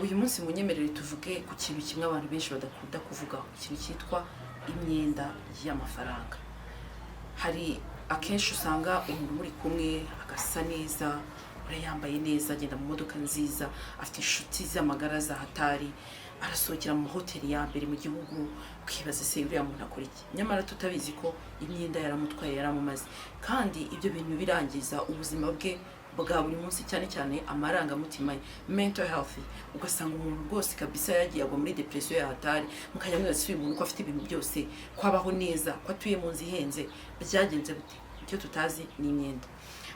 uyu munsi munyemerere tuvuge ku kintu kimwe abantu benshi badakunda kuvugaho, ikintu cyitwa imyenda y'amafaranga. Hari akenshi usanga umuntu muri kumwe agasa neza, urayambaye neza, agenda mu modoka nziza, afite inshuti z'amagara za hatari, arasohokera mu hoteli ya mbere mu gihugu, ukibaza se uriya muntu akora iki? Nyamara tutabizi ko imyenda yaramutwaye, yaramumaze, kandi ibyo bintu birangiza ubuzima bwe bwa buri munsi, cyane cyane amarangamutima ye, mental health. Ugasanga umuntu rwose kabisa yagiye agwa muri depression ya hatari, mukajya mwibaza se uyu muntu ko afite ibintu byose, kwabaho neza, ko atuye mu nzu ihenze, byagenze gute? Icyo tutazi ni imyenda.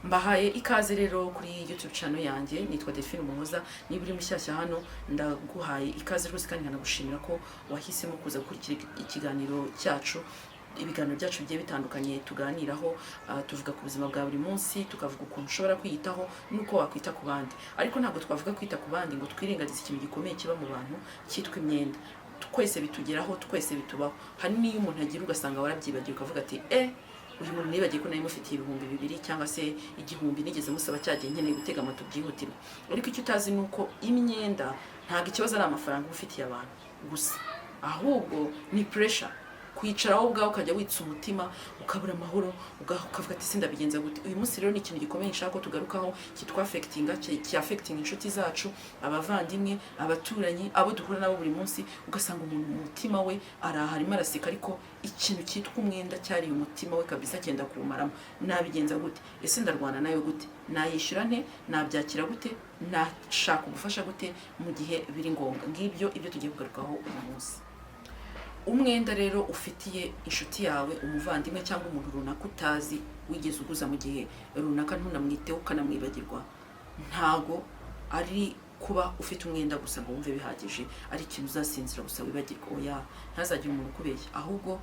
Mbahaye ikaze rero kuri YouTube channel yanjye, nitwa Delphine Umuhoza. Niba uri mushyashya hano, ndaguhaye ikaze rwose kandi nkanagushimira ko wahisemo kuza gukurikira ikiganiro cyacu. Ibiganiro byacu bigiye bitandukanye tuganiraho, tuvuga ku buzima bwa buri munsi, tukavuga ukuntu ushobora kwiyitaho nuko wakwita ku bandi. Ariko ntabwo twavuga kwita ku bandi ngo twirengagize ikintu gikomeye kiba mu bantu cyitwa imyenda. Twese bitugeraho, twese bitubaho. Hari n'iyo umuntu agira ugasanga warabyibagiye ukavuga ati uyu muntu nibagiye ko nayo mufitiye 2,000 cyangwa se 1,000 nigeze musaba cyagiye nkeneye gutega moto byihutirwa. Ariko icyo utazi nuko imyenda ntabwo ikibazo ari amafaranga ufitiye abantu gusa, ahubwo ni pressure. Kwicaraho ubwawe ukajya witsa umutima, ukabura amahoro, ukavuga ati sindabigenza gute. Uyu munsi rero ni ikintu gikomeye nshaka ko tugarukaho, kitwa affecting inshuti zacu, abavandimwe, abaturanyi, abo duhura nabo buri munsi. Ugasanga umuntu mu mutima we araharimo araseka, ariko ikintu cyitwa umwenda cyari umutima we kabisa cyenda kuwumaramo. Nabigenza gute? Ese ndarwana nayo gute? Nayishyura nte? Nabyakira gute? Nashaka ubufasha gute mu gihe biri ngombwa? Ngibyo ibyo tugiye kugarukaho uyu munsi. Umwenda rero ufitiye inshuti yawe, umuvandimwe cyangwa umuntu runaka utazi wigeze uguza mu gihe runaka, ntunamwiteho ukanamwibagirwa, ntago ari kuba ufite umwenda gusa ngo wumve bihagije, ari ikintu uzasinzira gusa wibagirwa. Oya, ntazagire umuntu ukubeshya, ahubwo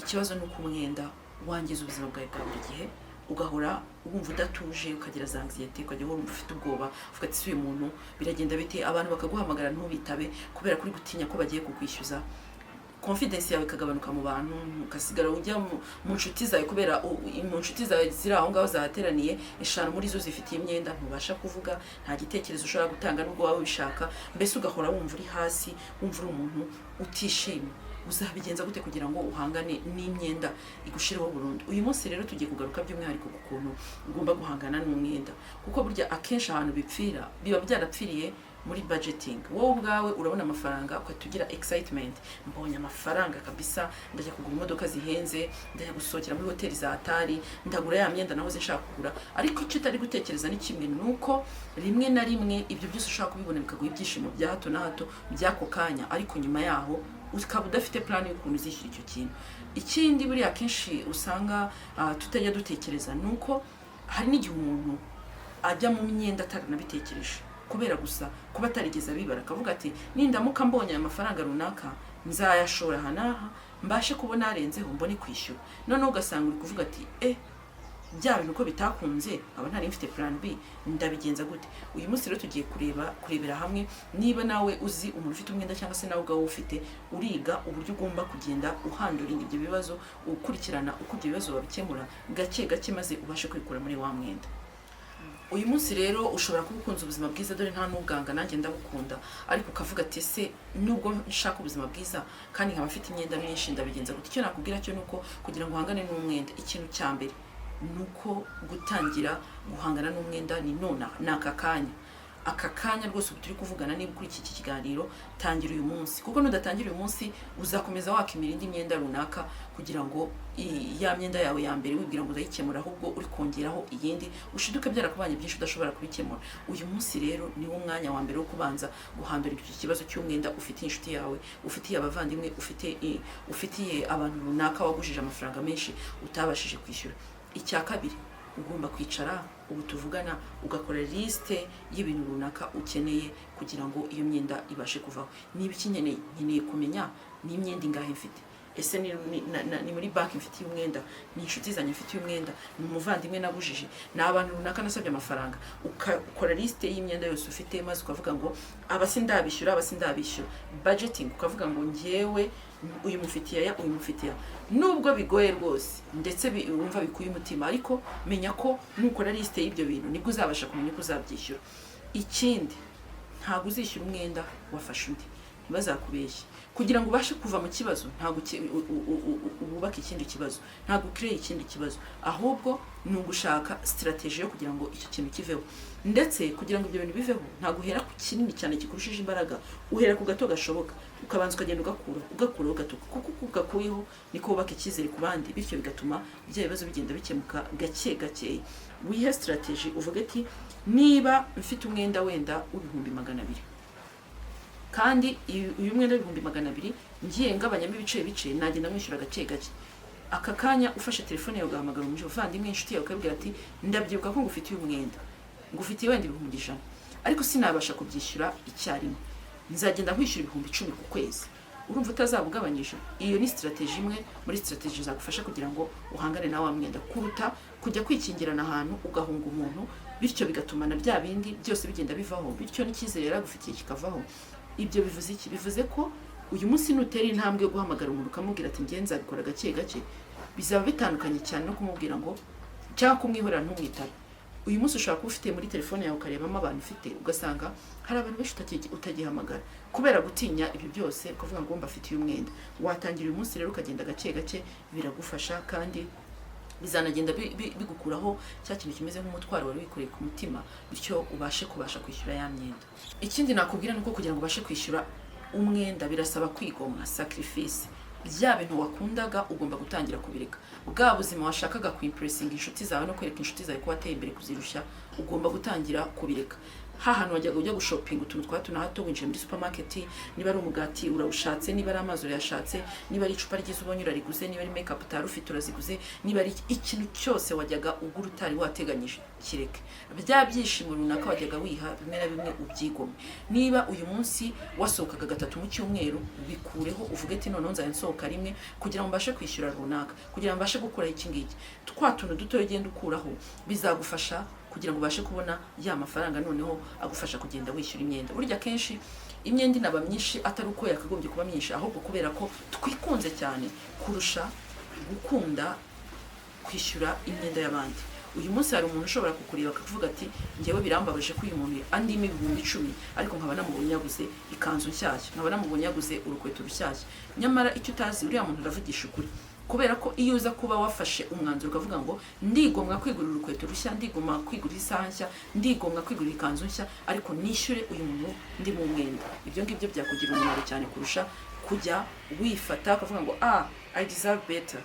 ikibazo ni uko umwenda wangiza ubuzima bwawe bwa buri gihe, ugahora wumva udatuje, ukagira za anxiety, ukajya wumva ufite ubwoba, uvuga ati uyu muntu biragenda bite, abantu bakaguhamagara ntubitabe kubera kuri gutinya ko bagiye kukwishyuza. Confidence yawe ikagabanuka mu bantu, ukasigara ujya mu nshuti zawe kubera mu nshuti zawe ziri aho ngaho zahateraniye, 5 muri zo zifitiye imyenda, ntubasha kuvuga, nta gitekerezo ushobora gutanga nubwo wawe ubishaka, mbese ugahora wumva uri hasi, wumva uri umuntu utishimye. Uzabigenza gute kugira ngo uhangane n'imyenda igushireho burundu? Uyu munsi rero tugiye kugaruka by'umwihariko ku kuntu ugomba guhangana n'umwenda, kuko burya akenshi ahantu bipfira biba byarapfiriye muri budgeting. Wowe ubwawe urabona amafaranga ukatugira excitement, mbonye amafaranga kabisa, ndajya kugura imodoka zihenze, ndajya gusohokera muri hoteli za hatari, ndagura ya myenda naho nshaka kugura. Ariko icyo utari gutekereza ni kimwe, nuko rimwe na rimwe ibyo byose ushaka kubibona bikaguha ibyishimo bya hato na hato by'ako kanya, ariko nyuma yaho ukaba udafite plan y'ukuntu uzishyura icyo kintu. Ikindi buriya akenshi usanga tutajya dutekereza nuko hari n'igihe umuntu ajya mu myenda ataranabitekereje, kubera gusa kuba atarigeze abibara, akavuga ati nindamuka mbonye amafaranga runaka nzayashora hanaha, mbashe kubona arenzeho mbone kwishyura. Noneho ugasanga uri kuvuga ati bya bintu ko bitakunze, aba ntari mfite plan B, ndabigenza gute? Uyu munsi rero tugiye kurebera hamwe, niba nawe uzi umuntu ufite umwenda cyangwa se nawe ubwawe ufite, uriga uburyo ugomba kugenda uhanduringa ibyo bibazo, ukurikirana uko ibyo bibazo babikemura gake gake, maze ubashe kwikura muri wa mwenda. Uyu munsi rero ushobora kuba ukunze ubuzima bwiza, dore nta n'ubwanga nanjye ndabukunda, ariko ukavuga ati ese nubwo nshaka ubuzima bwiza kandi nkaba afite imyenda myinshi, ndabigenza gute? Icyo nakubwira cyo nuko kugira ngo uhangane n'umwenda, ikintu cya mbere nuko gutangira guhangana n'umwenda ni aka kanya. Aka kanya rwose turi kuvugana, niba kuri iki kiganiro, tangira uyu munsi, kuko nudatangira uyu munsi uzakomeza wakimira indi myenda runaka kugira ngo ya myenda yawe ya mbere wibwira ngo uzayikemura, ahubwo uri kongeraho iyindi, ushiduke byarakubanye byinshi udashobora kubikemura. Uyu munsi rero niwo mwanya wa mbere wo kubanza guhandura iki kibazo cy'umwenda ufitiye inshuti yawe, ufitiye abavandimwe, ufitiye abantu runaka wagujije amafaranga menshi utabashije kwishyura. Icya kabiri, ugomba kwicara ubu tuvugana ugakora liste y'ibintu runaka ukeneye kugira ngo iyo myenda ibashe kuvaho. Niba nkeneye kumenya ni imyenda ingahe mfite, ese ni muri banki mfitiye umwenda, ni inshuti zanjye mfitiye umwenda, ni umuvandimwe nagujije, ni abantu runaka nasabye amafaranga. Ukora liste y'imyenda yose ufite, maze ukavuga ngo abasindabishyura. Budgeting, ukavuga ngo ngewe uyu mufitiye uyu mufitiye, nubwo bigoye rwose ndetse wumva bikuye umutima, ariko menya ko nukora liste y'ibyo bintu nibwo uzabasha kumenya ko uzabyishyura. Ikindi, ntabwo uzishyura umwenda wafashe undi, ntibazakubeshye. Kugira ngo ubashe kuva mu kibazo ntabwo ububaka ikindi kibazo, ntabwo ukireye ikindi kibazo, ahubwo ni ugushaka strategy yo kugira ngo icyo kintu kiveho. Ndetse kugira ngo ibyo bintu biveho ntabwo uhera ku kinini cyane kikurushije imbaraga, uhera ku gato gashoboka, ukabanza ukagenda ugakuraho gato, kuko ugakuyeho niko wubaka icyizere ku bandi, bityo bigatuma bya bibazo bigenda bikemuka gake gake. Wihe strategy uvuga ati niba mfite umwenda wenda w'ibihumbi 200, kandi uyu mwenda w'ibihumbi 200 ngiye ngabanyamo ibice nagenda mwishyura gake gake. Aka kanya ufashe telefone yawe ugahamagara umuvandimwe inshuti yawe ukabwira ati ndabyibuka ko ngufitiye umwenda, ngufitiye wenda 100, ariko sinabasha kubyishyura icyarimwe, nzagenda nkwishyura 10,000 ku kwezi. Urumva utazabugabanyije? Iyo ni strategy imwe muri strategy zagufasha kugira ngo uhangane na wa mwenda, kuruta kujya kwikingirana ahantu ugahunga umuntu, bityo bigatuma na bya bindi byose bigenda bivaho, bityo n'icyizere yaragufitiye kikavaho. Ibyo bivuze iki? Bivuze ko uyu munsi nutera intambwe yo guhamagara umuntu ukamubwira ati ngenza bikora gake gake, bizaba bitandukanye cyane no kumubwira ngo cyangwa kumwihorera ntumwitabe. Uyu munsi ushobora kuba ufite muri telefone yawe ukarebamo abantu ufite, ugasanga hari abantu benshi utagihamagara kubera gutinya ibyo byose, ukavuga ngo mbafitiye umwenda. Watangira uyu munsi rero ukagenda gake gake, biragufasha kandi bizanagenda bigukuraho cya kintu kimeze nk'umutwaro wari wikoreye ku mutima, bityo ubashe kwishyura ya myenda. Ikindi nakubwira nuko kugira ngo ubashe kwishyura umwenda birasaba kwigomwa, sacrifice. Bya bintu wakundaga ugomba gutangira kubireka. Bwa buzima washakaga kuimpressinga inshuti zawe no kwereka inshuti zawe ko wateye imbere kuzirushya, ugomba gutangira kubireka. Hahantu wajyaga ujya gushopinga utuntu twa tuna hato winjiye muri supermarket, niba ari umugati urawushatse, niba ari amazi urayashatse, niba ari icupa ryiza ubonye urariguze, niba ari makeup utari ufite uraziguze, niba ari ikintu cyose wajyaga ugura utari wateganyije, kireke. Bya byishimo runaka wajyaga wiha bimwe na bimwe ubyigomwe. Niba uyu munsi wasohokaga 3 mu cyumweru, bikureho uvuge ati none nzajya nsohoka rimwe kugira ngo mbashe kwishyura runaka, kugira ngo mbashe gukora iki ngiki. Twa tuntu duto ugenda ukuraho bizagufasha kugira ngo ubashe kubona ya mafaranga noneho agufasha kugenda wishyura imyenda. Burya kenshi imyenda inaba myinshi atari uko yakagombye kuba myinshi, ahubwo kubera ko twikunze cyane kurusha gukunda kwishyura imyenda y'abandi. Uyu munsi hari umuntu ushobora kukureba akavuga ati ngewe birambabaje ko uyu muntu andimo 10,000, ariko nkaba namubonye yaguze ikanzu nshyashya, nkaba namubonye yaguze urukweto rushyashya. Nyamara icyo utazi, uriya muntu aravugisha ukuri, kubera ko iyo uza kuba wafashe umwanzuro ukavuga ngo ndigomwa kwigurira urukweto rushya, ndigomwa kwigurira isaha nshya, ndigomwa kwigurira ikanzu nshya, ariko nishyure uyu muntu ndi mu mwenda, ibyo ngibyo byakugira umumaro cyane kurusha kujya wifata ukavuga ngo I deserve better,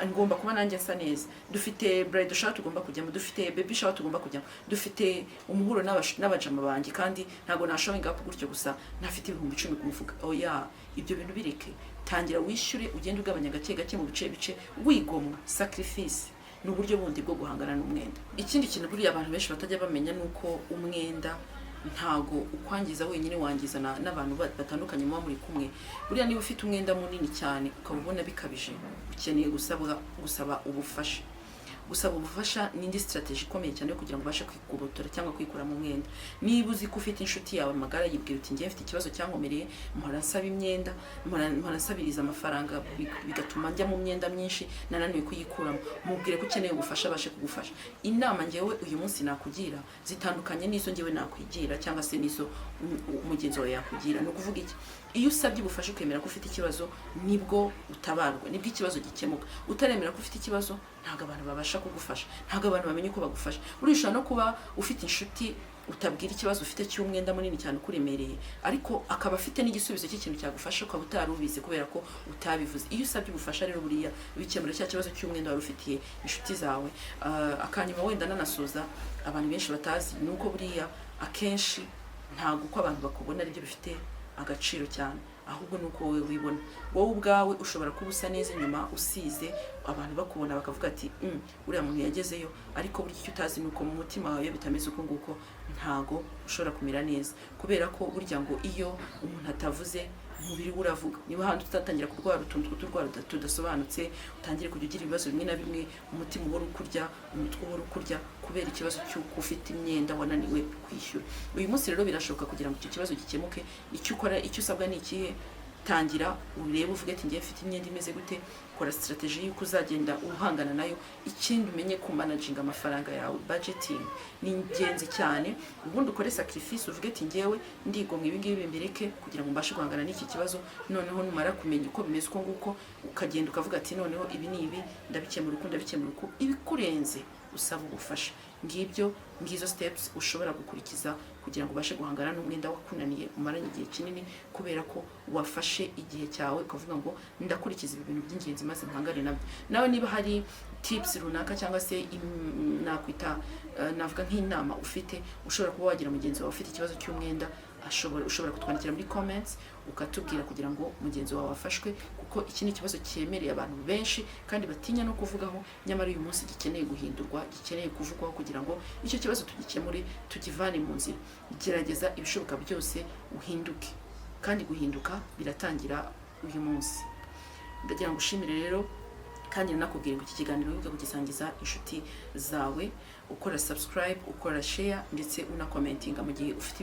ngomba kuba nanjye nsa neza. Dufite bridal shower tugomba kujyamo, dufite baby shower tugomba kujyamo, dufite umuhuro n'abajama banjye, kandi ntago na showing up gutyo gusa ntafite 10,000 ku mufuka. Oya, ibyo bintu bireke. Tangira wishyure, ugende ugabanya gake gake mu bice wigomwa. Sacrifice ni uburyo bundi bwo guhangana n'umwenda. Ikindi kintu buriya abantu benshi batajya bamenya nuko umwenda ntago ukwangiza wenyine, wangiza n'abantu batandukanye muba muri kumwe. Buriya niba ufite umwenda munini cyane ukabona bikabije, ukeneye gusaba ubufasha. Gusaba ubufasha ni indi strategy ikomeye cyane yo kugira ngo ubashe kwikubotora cyangwa kwikura mu mwenda. Niba uzi ko ufite inshuti yawe magara yibwira uti ngiye mfite ikibazo cyankomereye, mpora nsaba imyenda, mpora nsabiriza amafaranga, bigatuma njya mu myenda myinshi nananiwe kuyikuramo, mubwire ko ukeneye ubufasha abashe kugufasha. Inama ngewe uyu munsi nakugira zitandukanye n'izo ngewe nakwigira cyangwa se n'izo umugenzi wawe yakugira. Ni ukuvuga iki? Iyo usabye ubufasha ukemera ko ufite ikibazo, nibwo utabarwa, nibwo ikibazo gikemuka. Utaremera ko ufite ikibazo, ntago abantu babasha kugufasha, ntago abantu bamenye ko bagufasha. Urisha no kuba ufite inshuti utabwira ikibazo ufite cy'umwenda munini cyane ukuremereye, ariko akaba afite n'igisubizo cy'ikintu cyagufasha ukaba utarubize kubera ko utabivuze. Iyo usabye ubufasha rero buriya bikemura cya kibazo cy'umwenda wari ufitiye inshuti zawe. Akanyuma wenda nanasoza, abantu benshi batazi nuko buriya akenshi ntago uko abantu bakubona aribyo bifite agaciro cyane, ahubwo nuko wowe wibona. Wowe ubwawe ushobora kuba usa neza inyuma usize, abantu bakubona bakavuga ati uriya muntu yagezeyo, ariko buri icyo utazi nuko mu mutima wawe bitameze uko nguko, ntago ushobora kumera neza. Kubera ko burya ngo iyo umuntu atavuze umubiri uravuga. Niba handi tutatangira kurwara utuntu tw'uturwara tudasobanutse, utangire kujya ugira ibibazo bimwe na bimwe, umutima uhora ukurya, umutwe uhora ukurya, kubera ikibazo cy'uko ufite imyenda wananiwe kwishyura. Uyu munsi rero birashoboka kugira ngo icyo kibazo gikemuke. Icyo ukora, icyo usabwa ni ikihe? tangira urebe uvuge ati ngiye mfite imyenda imeze gute, kora strategy yuko uzagenda uhangana nayo. Ikindi umenye ku managing amafaranga yawe, budgeting ni ingenzi cyane. Ubundi ukore sacrifice uvuge ati ngewe ndigomwe ibi ngibi mbireke kugira ngo mbashe guhangana n'iki kibazo. Noneho numara kumenya uko bimeze uko nguko, ukagenda ukavuga ati noneho ibi ni ibi ndabikemura uko ibikurenze usaba ubufasha. Ngizo steps ushobora gukurikiza kugira ngo ubashe guhangana n'umwenda wakunaniye umaranye igihe kinini, kubera ko wafashe igihe cyawe ukavuga ngo ndakurikiza ibi bintu by'ingenzi maze mpangane nabyo. Nawe niba hari tips runaka cyangwa se nakwita navuga nk'inama ufite, ushobora kuba wagira mugenzi wawe ufite ikibazo cy'umwenda, ushobora kutwandikira muri comments ukatubwira kugira ngo mugenzi wawe afashwe, kuko iki ni ikibazo cyemereye abantu benshi kandi batinya no kuvugaho, nyamara uyu munsi gikeneye guhindurwa, gikeneye kuvugwaho kugira ngo icyo kibazo tugikemure, tukivane mu nzira. Gerageza ibishoboka byose uhinduke, kandi guhinduka biratangira uyu munsi. Ndagira ngo ushimire rero, kandi nakubwira ngo iki kiganiro wibuke kugisangiza inshuti zawe, ukora subscribe, ukora share ndetse una commentinga mu gihe ufite